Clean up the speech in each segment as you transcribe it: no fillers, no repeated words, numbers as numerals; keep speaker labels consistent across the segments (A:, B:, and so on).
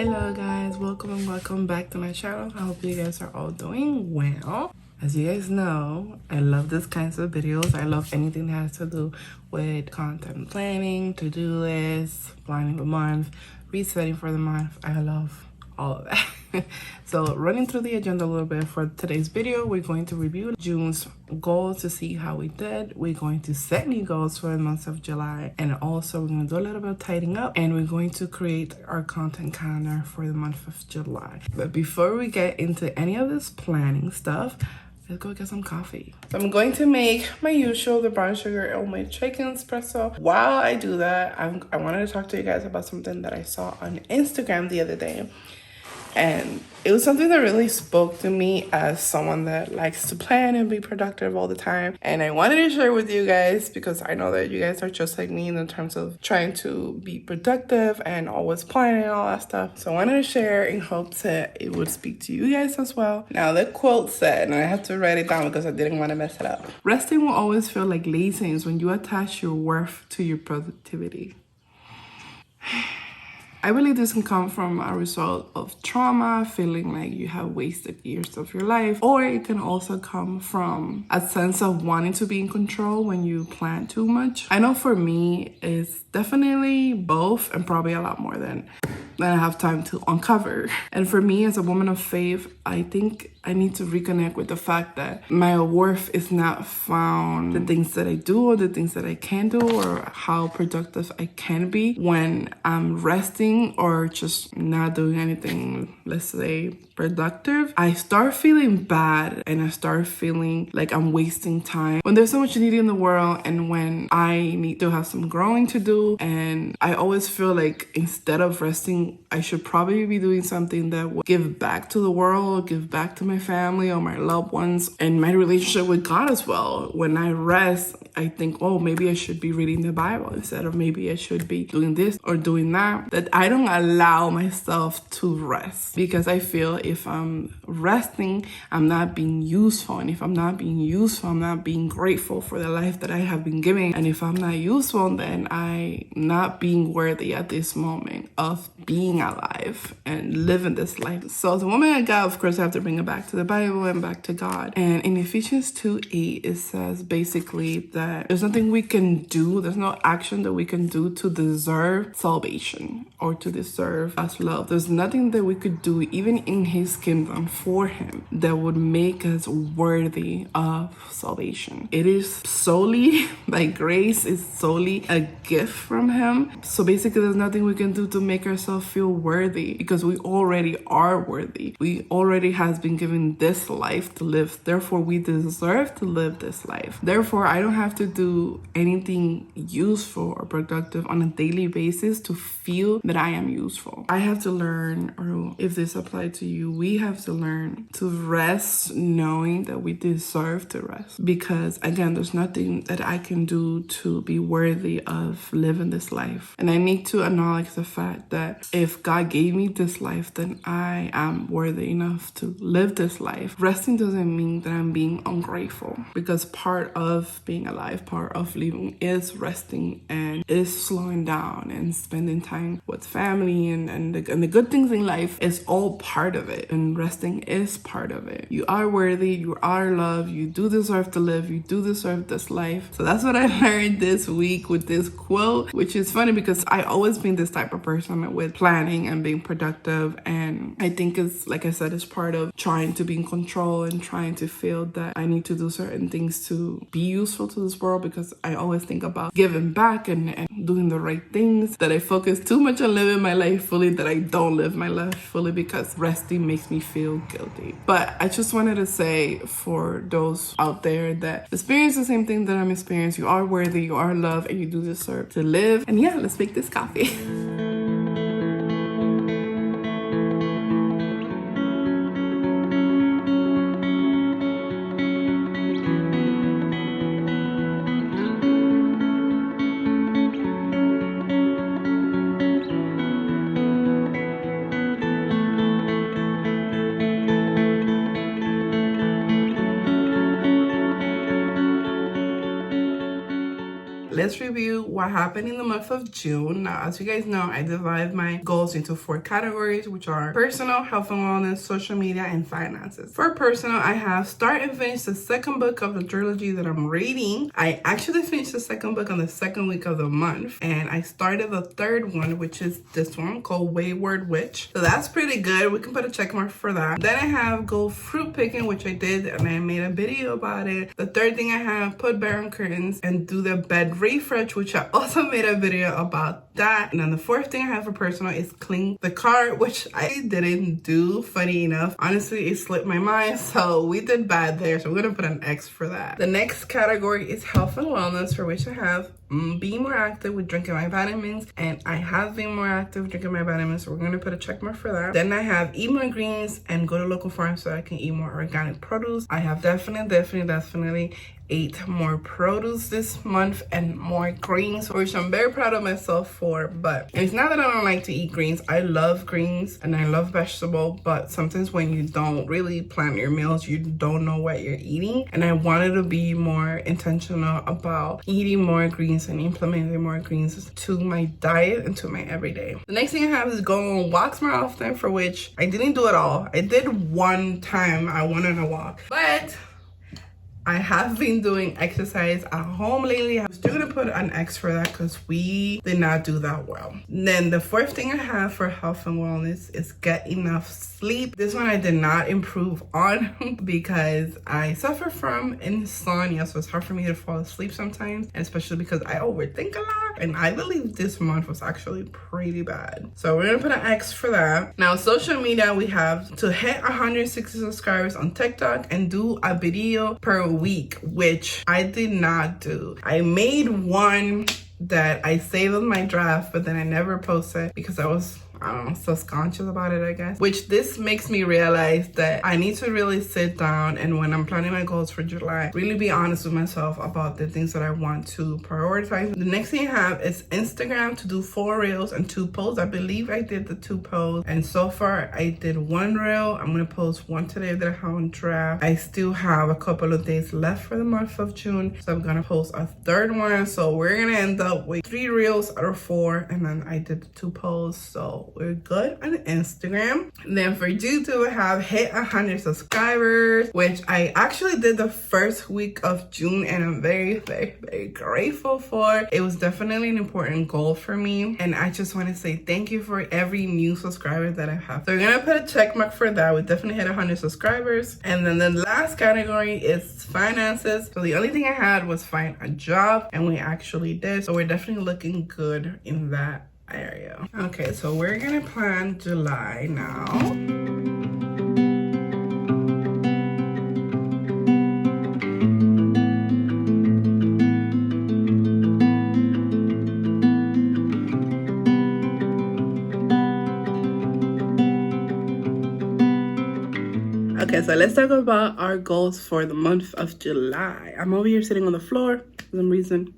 A: Hello guys, welcome and welcome back to my channel. I hope you guys are all doing well. As you guys know, I love these kinds of videos. I love anything that has to do with content planning, to-do lists, planning the month, resetting for the month. I love all of that. So running through the agenda a little bit for today's video, we're going to review June's goals to see how we did. We're going to set new goals for the month of July, and also we're going to do a little bit of tidying up, and we're going to create our content calendar for the month of July. But before we get into any of this planning stuff, let's go get some coffee. So I'm going to make my usual, the brown sugar homemade shaken espresso. While I do that, I wanted to talk to you guys about something that I saw on Instagram the other day. And it was something that really spoke to me as someone that likes to plan and be productive all the time. And I wanted to share with you guys because I know that you guys are just like me in terms of trying to be productive and always planning and all that stuff. So I wanted to share in hopes that it would speak to you guys as well. Now, the quote said, and I have to write it down because I didn't want to mess it up. Resting will always feel like laziness when you attach your worth to your productivity. I believe this can come from a result of trauma, feeling like you have wasted years of your life, or it can also come from a sense of wanting to be in control when you plan too much. I know for me, it's definitely both and probably a lot more than I have time to uncover. And for me, as a woman of faith, I think I need to reconnect with the fact that my worth is not found in the things that I do or the things that I can do or how productive I can be when I'm resting or just not doing anything, let's say, productive. I start feeling bad and I start feeling like I'm wasting time when there's so much need in the world and when I need to have some growing to do. And I always feel like instead of resting, I should probably be doing something that will give back to the world, give back to my family or my loved ones and my relationship with God as well. When I rest, I think, oh, maybe I should be reading the Bible instead of maybe I should be doing this or doing that. That I don't allow myself to rest because I feel if I'm resting, I'm not being useful. And if I'm not being useful, I'm not being grateful for the life that I have been given. And if I'm not useful, then I'm not being worthy at this moment of being alive and living this life. So as a woman of God, of course, I have to bring it back to the Bible and back to God. And in Ephesians 2:8, it says basically that there's nothing we can do, there's no action that we can do to deserve salvation or to deserve God's love. There's nothing that we could do, even in His kingdom for Him, that would make us worthy of salvation. It is solely by grace, it's solely a gift from Him. So basically, there's nothing we can do to make ourselves feel worthy because we already are worthy. We already has been given this life to live. Therefore, we deserve to live this life. Therefore, I don't have to do anything useful or productive on a daily basis to feel that I am useful. I have to learn, or if this applies to you, we have to learn to rest knowing that we deserve to rest. Because again, there's nothing that I can do to be worthy of living this life. And I need to acknowledge the fact that if God gave me this life, then I am worthy enough to live this life. Resting doesn't mean that I'm being ungrateful because part of being alive, part of living is resting and is slowing down and spending time with family and the good things in life is all part of it. And resting is part of it. You are worthy, you are loved, you do deserve to live, you do deserve this life. So that's what I learned this week with this quote, which is funny because I always been this type of person with planning and being productive. And I think it's, like I said, it's part of trying to be in control and trying to feel that I need to do certain things to be useful to this world because I always think about giving back and doing the right things, that I focus too much on living my life fully, that I don't live my life fully because resting makes me feel guilty. But I just wanted to say for those out there that experience the same thing that I'm experiencing, you are worthy, you are loved, and you do deserve to live. And yeah, let's make this coffee. let's review what happened in the month of June. Now, as you guys know, I divide my goals into 4 categories, which are personal, health and wellness, social media, and finances. For personal, I have start and finish the 2nd book of the trilogy that I'm reading. I actually finished the 2nd book on the 2nd week of the month, and I started the 3rd one, which is this one called Wayward Witch. So that's pretty good. We can put a check mark for that. Then I have go fruit picking, which I did, and I made a video about it. The 3rd thing I have, put bare on curtains and do the bed refresh, which I also made a video about that. And then the 4th thing I have for personal is clean the car, which I didn't do, funny enough. Honestly, it slipped my mind, so we did bad there, so we're gonna put an X for that. The next category is health and wellness, for which I have being more active with drinking my vitamins, and I have been more active drinking my vitamins, so we're gonna put a check mark for that. Then I have eat more greens and go to local farms so I can eat more organic produce. I have definitely ate more produce this month and more greens, which I'm very proud of myself for. But it's not that I don't like to eat greens. I love greens and I love vegetable, but sometimes when you don't really plan your meals, you don't know what you're eating. And I wanted to be more intentional about eating more greens and implementing more greens to my diet and to my everyday. The next thing I have is go on walks more often, for which I didn't do it all. I did one time I went on a walk, but I have been doing exercise at home lately. I'm still gonna put an X for that because we did not do that well. Then the 4th thing I have for health and wellness is get enough sleep. This one I did not improve on because I suffer from insomnia, so it's hard for me to fall asleep sometimes, especially because I overthink a lot. And I believe this month was actually pretty bad. So we're gonna put an X for that. Now, social media, we have to hit 160 subscribers on TikTok and do a video per week, which I did not do. I made one that I saved on my draft, but then I never posted because I was, I don't know, self-conscious about it, I guess. Which this makes me realize that I need to really sit down and when I'm planning my goals for July, really be honest with myself about the things that I want to prioritize. The next thing I have is Instagram to do 4 reels and 2 posts. I believe I did the 2 posts, and so far I did 1 reel. I'm gonna post 1 today that I have on draft. I still have a couple of days left for the month of June, so I'm gonna post a 3rd one. So we're gonna end up with 3 reels out of 4, and then I did the 2 posts, so we're good on Instagram. And then for YouTube, I have hit 100 subscribers, which I actually did the 1st week of June, and I'm very grateful for. It was definitely an important goal for me, and I just want to say thank you for every new subscriber that I have. So we're gonna put a check mark for that. We definitely hit 100 subscribers. And then the last category is finances. So the only thing I had was find a job, and we actually did. So we're definitely looking good in that area. Okay, so we're gonna plan July now. Okay, so let's talk about our goals for the month of July. I'm over here sitting on the floor for some reason.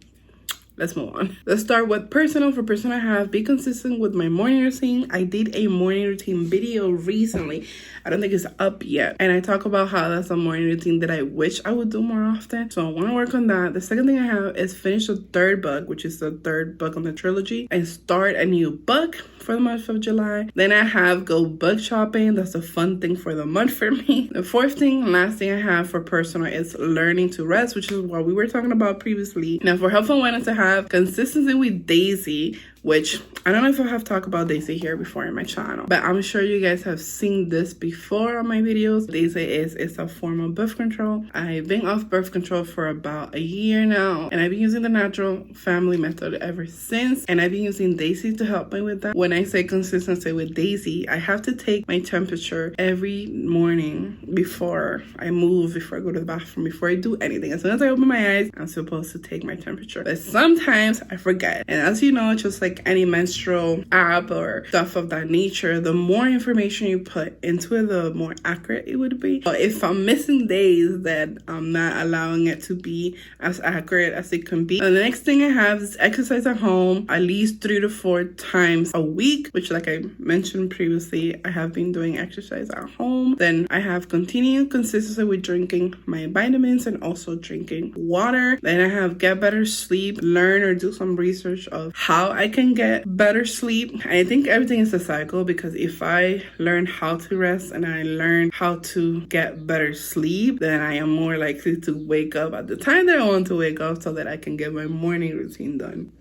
A: Let's move on. Let's start with personal. For personal, I have be consistent with my morning routine. I did a morning routine video recently. I don't think it's up yet. And I talk about how that's a morning routine that I wish I would do more often. So I want to work on that. The second thing I have is finish the 3rd book, which is the 3rd book on the trilogy, and start a new book for the month of July. Then I have go book shopping. That's a fun thing for the month for me. The 4th thing, last thing I have for personal is learning to rest, which is what we were talking about previously. Now for health and wellness, I have consistency with Daisy, which I don't know if I have talked about Daisy here before in my channel, but I'm sure you guys have seen this before on my videos. Daisy is a form of birth control. I've been off birth control for about a year now, and I've been using the natural family method ever since, and I've been using Daisy to help me with that. When I say consistency with Daisy, I have to take my temperature every morning before I move, before I go to the bathroom, before I do anything. As soon as I open my eyes, I'm supposed to take my temperature, but sometimes I forget. And as you know, just like like any menstrual app or stuff of that nature, the more information you put into it, the more accurate it would be. But if I'm missing days, then I'm not allowing it to be as accurate as it can be. And the next thing I have is exercise at home at least 3 to 4 times a week, which, like I mentioned previously, I have been doing exercise at home. Then I have continued consistency with drinking my vitamins and also drinking water. Then I have get better sleep, learn or do some research of how I can get better sleep. I think everything is a cycle, because if I learn how to rest and I learn how to get better sleep, then I am more likely to wake up at the time that I want to wake up so that I can get my morning routine done.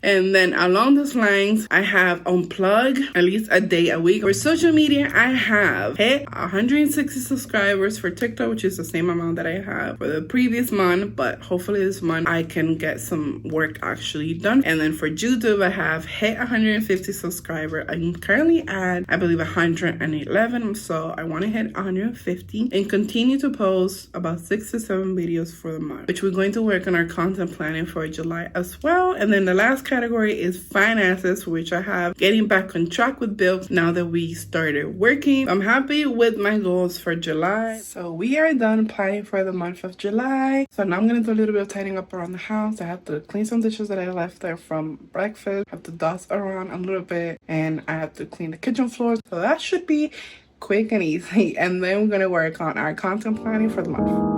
A: And then along those lines, I have unplugged at least a day a week. For social media, I have hit 160 subscribers for TikTok, which is the same amount that I have for the previous month. But hopefully this month I can get some work actually done. And then for YouTube, I have hit 150 subscribers. I'm currently at, I believe, 111. So I want to hit 150 and continue to post about 6 to 7 videos for the month, which we're going to work on our content planning for July as well. And then the last category is finances, which I have getting back on track with bills now that we started working. I'm happy with my goals for July. So we are done planning for the month of July. So now I'm going to do a little bit of tidying up around the house. I have to clean some dishes that I left there from breakfast. I have to dust around a little bit, and I have to clean the kitchen floor. So that should be quick and easy. And then we're going to work on our content planning for the month.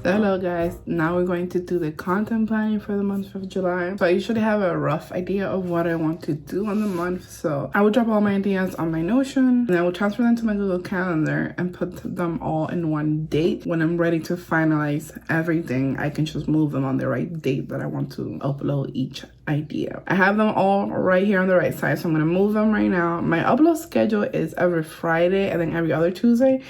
A: Hello guys, now we're going to do the content planning for the month of July. So I usually have a rough idea of what I want to do on the month, so I will drop all my ideas on my Notion and I will transfer them to my Google Calendar and put them all in one date. When I'm ready to finalize everything, I can just move them on the right date that I want to upload each idea. I have them all right here on the right side, so I'm going to move them right now. My upload schedule is every Friday and then every other Tuesday.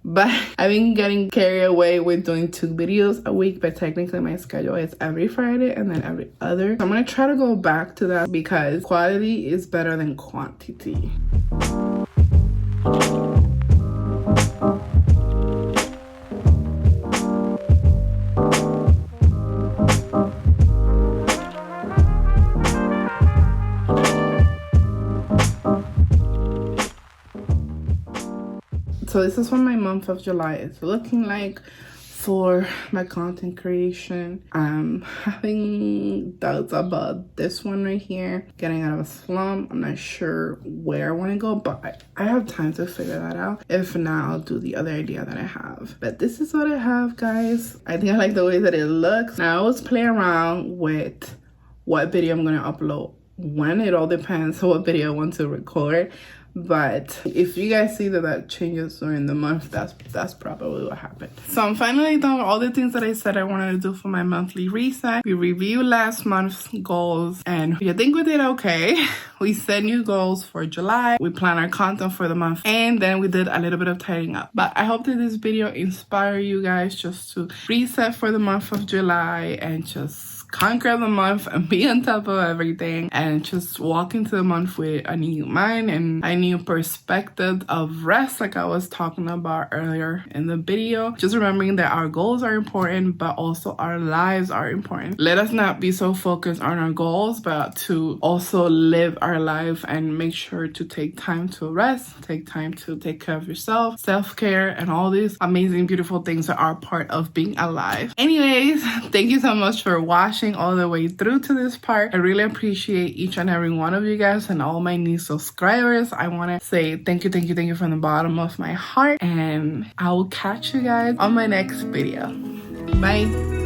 A: But I've been getting carried away with doing 2 videos a week, but technically my schedule is every Friday and then every other. So I'm going to try to go back to that because quality is better than quantity. So this is what my month of July is looking like for my content creation. I'm having doubts about this one right here, getting out of a slump. I'm not sure where I want to go, but I have time to figure that out. If not, I'll do the other idea that I have. But this is what I have, guys. I think I like the way that it looks. Now I always play around with what video I'm going to upload when. It all depends on what video I want to record. But if you guys see that changes during the month, that's probably what happened. So I'm finally done with all the things that I said I wanted to do for my monthly reset. We reviewed last month's goals and I think we did okay. We set new goals for July. We planned our content for the month and then we did a little bit of tidying up. But I hope that this video inspires you guys just to reset for the month of July and just conquer the month and be on top of everything and just walk into the month with a new mind and a new perspective of rest, like I was talking about earlier in the video. Just remembering that our goals are important, but also our lives are important. Let us not be so focused on our goals, but to also live our life and make sure to take time to rest, take time to take care of yourself, self-care, and all these amazing, beautiful things that are part of being alive. Anyways, thank you so much for watching. watching all the way through to this part. I really appreciate each and every one of you guys and all my new subscribers. I want to say thank you from the bottom of my heart, and I will catch you guys on my next video. Bye.